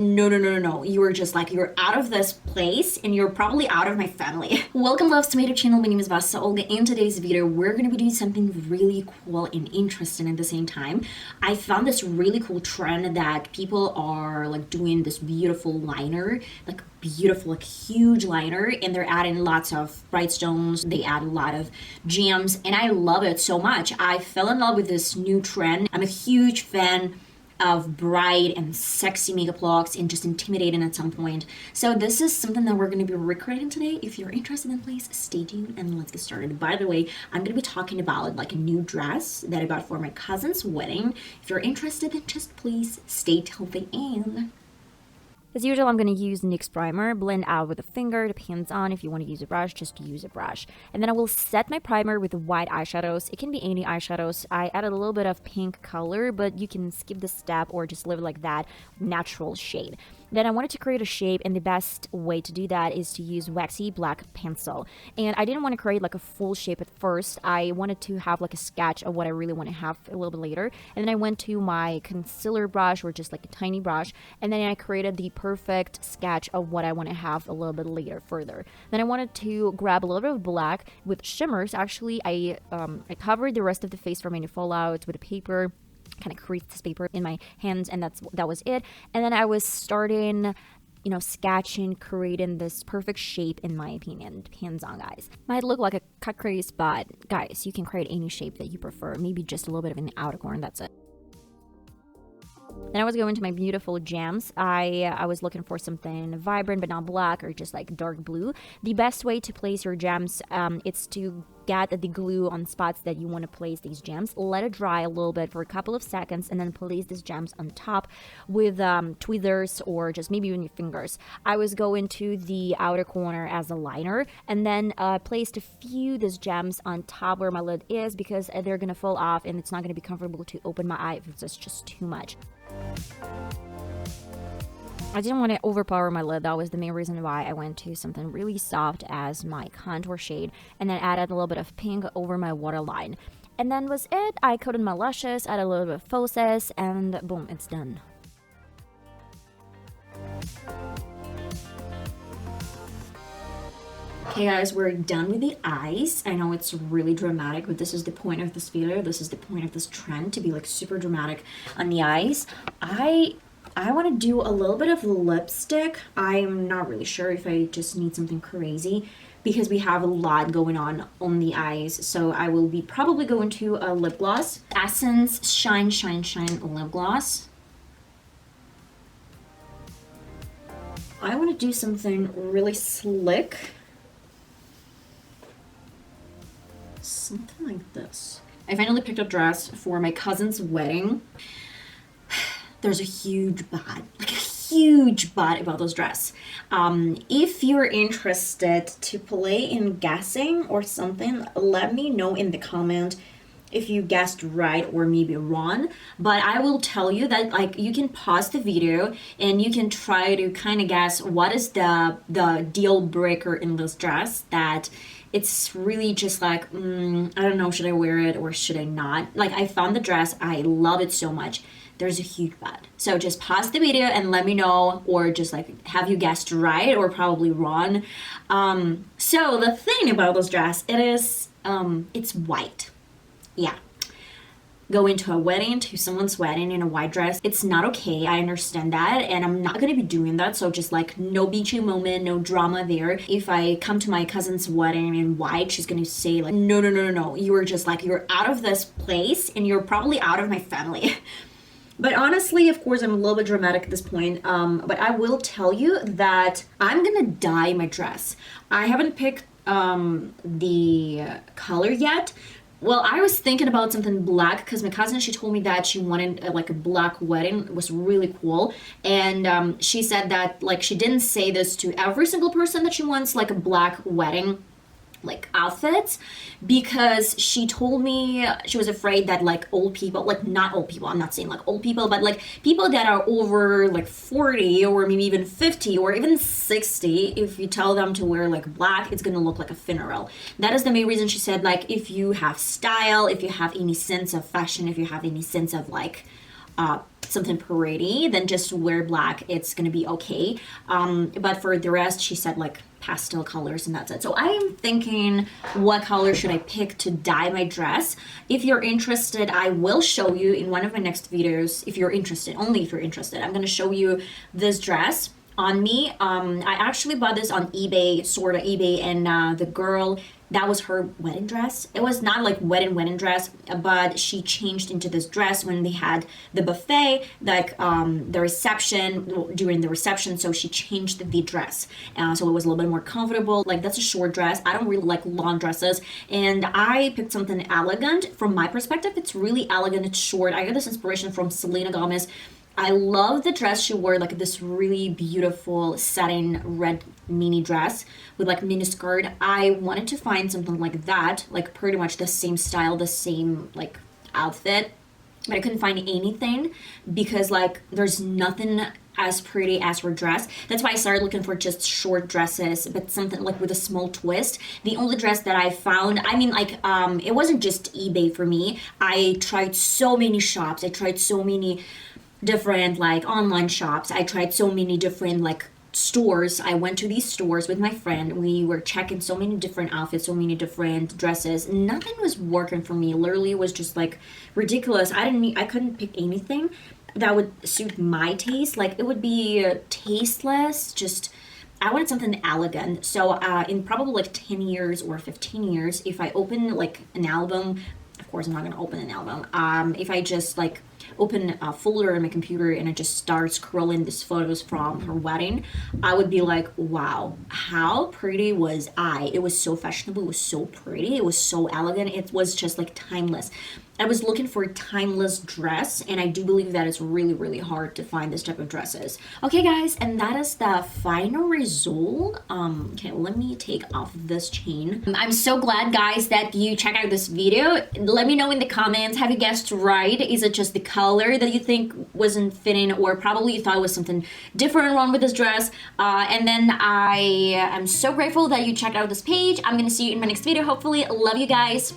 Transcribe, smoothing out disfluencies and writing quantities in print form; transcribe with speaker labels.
Speaker 1: No. You are just like, you're out of this place and you're probably out of my family. Welcome, loves, to my YouTube channel. My name is VassaOlga. In today's video, we're going to be doing something really cool and interesting at the same time. I found this really cool trend that people are like doing this beautiful liner, like beautiful, like huge liner, and they're adding lots of bright stones. They add a lot of gems, and I love it so much. I fell in love with this new trend. I'm a huge fan of bright and sexy makeup looks and just intimidating at some point. So this is something that we're going to be recreating today. If you're interested, then please stay tuned and let's get started. By the way, I'm going to be talking about like a new dress that I bought for my cousin's wedding. If you're interested, then just please stay till the end.
Speaker 2: As usual, I'm going to use NYX primer, blend out with a finger, depends on if you want to use a brush, just use a brush. And then I will set my primer with white eyeshadows. It can be any eyeshadows. I added a little bit of pink color, but you can skip this step or just leave it like that, natural shade. Then I wanted to create a shape, and the best way to do that is to use waxy black pencil. And I didn't want to create like a full shape at first. I wanted to have like a sketch of what I really want to have a little bit later. And then I went to my concealer brush, or just like a tiny brush, and then I created the perfect sketch of what I want to have a little bit later further. Then I wanted to grab a little bit of black with shimmers. Actually, I covered the rest of the face from any fallouts with a paper, kind of creased this paper in my hands, and that was it. And then I was starting, sketching, creating this perfect shape, in my opinion. Hands on, guys. Might look like a cut crease, but guys, you can create any shape that you prefer. Maybe just a little bit of an outer corner, that's it. Then I was going to my beautiful gems. I was looking for something vibrant but not black, or just like dark blue. The best way to place your gems, it's to get the glue on spots that you want to place these gems. Let it dry a little bit for a couple of seconds, and then place these gems on top with tweezers or just maybe even your fingers. I was going to the outer corner as a liner, and then placed a few these gems on top where my lid is, because they're gonna fall off and it's not gonna be comfortable to open my eye if it's just too much. I didn't want to overpower my lid. That was the main reason why I went to something really soft as my contour shade, and then added a little bit of pink over my waterline. And then was it. I coated my lashes, added a little bit of falsies, and boom, it's done.
Speaker 1: Okay guys, we're done with the eyes. I know it's really dramatic, but this is the point of this video. This is the point of this trend, to be like super dramatic on the eyes. I want to do a little bit of lipstick. I'm not really sure if I just need something crazy, because we have a lot going on the eyes. So I will be probably going to a lip gloss. Essence Shine lip gloss. I want to do something really slick. Something like this. I finally picked a dress for my cousin's wedding. There's a huge but, like a huge but about this dress. If you're interested to play in guessing or something, let me know in the comment if you guessed right or maybe wrong. But I will tell you that like you can pause the video and you can try to kind of guess what is the deal breaker in this dress, that it's really just like, I don't know, should I wear it or should I not? Like, I found the dress, I love it so much. There's a huge but. So just pause the video and let me know, or just like, have you guessed right or probably wrong? So the thing about this dress, it's white. Yeah. Go into a wedding, to someone's wedding in a white dress, it's not okay. I understand that, and I'm not gonna be doing that. So just like, no beachy moment, no drama there. If I come to my cousin's wedding in white, she's gonna say like, no. You are just like, you're out of this place and you're probably out of my family. But honestly, of course, I'm a little bit dramatic at this point, but I will tell you that I'm gonna dye my dress. I haven't picked the color yet. Well, I was thinking about something black, because my cousin, she told me that she wanted like a black wedding. It was really cool. And she said that like she didn't say this to every single person, that she wants like a black wedding like outfits, because she told me she was afraid that like old people, like not old people, I'm not saying like old people, but like people that are over like 40 or maybe even 50 or even 60, if you tell them to wear like black, it's gonna look like a funeral. That is the main reason she said, like, if you have style, if you have any sense of fashion, if you have any sense of like something pretty, then just wear black. It's gonna be okay. But for the rest, she said like pastel colors and that's it. So I am thinking, what color should I pick to dye my dress? If you're interested, I will show you in one of my next videos. If you're interested, only if you're interested, I'm gonna show you this dress on me. I actually bought this on eBay, sort of eBay, and the girl, that was her wedding dress. It was not like wedding dress, but she changed into this dress when they had the buffet, like the reception, during the reception, so she changed the dress. So it was a little bit more comfortable. Like, that's a short dress. I don't really like long dresses, and I picked something elegant. From my perspective, it's really elegant, it's short. I got this inspiration from Selena Gomez. I love the dress she wore, like this really beautiful satin red mini dress with like mini skirt. I wanted to find something like that, like pretty much the same style, the same like outfit, but I couldn't find anything because like there's nothing as pretty as her dress. That's why I started looking for just short dresses, but something like with a small twist. The only dress that I found, I mean, like it wasn't just eBay for me. I tried so many shops. I tried so many different like online shops. I tried so many different like stores. I went to these stores with my friend. We were checking so many different outfits, so many different dresses. Nothing was working for me. Literally, it was just like ridiculous. I couldn't pick anything that would suit my taste. Like, it would be tasteless. Just, I wanted something elegant. So in probably like 10 years or 15 years, if I open like an album, of course I'm not gonna open an album. If I just like open a folder in my computer and I just start scrolling these photos from her wedding, I would be like, wow, how pretty was I? It was so fashionable, it was so pretty, it was so elegant, it was just like timeless. I was looking for a timeless dress, and I do believe that it's really, really hard to find this type of dresses. Okay, guys, and that is the final result. Okay, let me take off this chain. I'm so glad, guys, that you checked out this video. Let me know in the comments, have you guessed right? Is it just the color that you think wasn't fitting, or probably you thought it was something different wrong with this dress? And then I am so grateful that you checked out this page. I'm gonna see you in my next video, hopefully. Love you guys.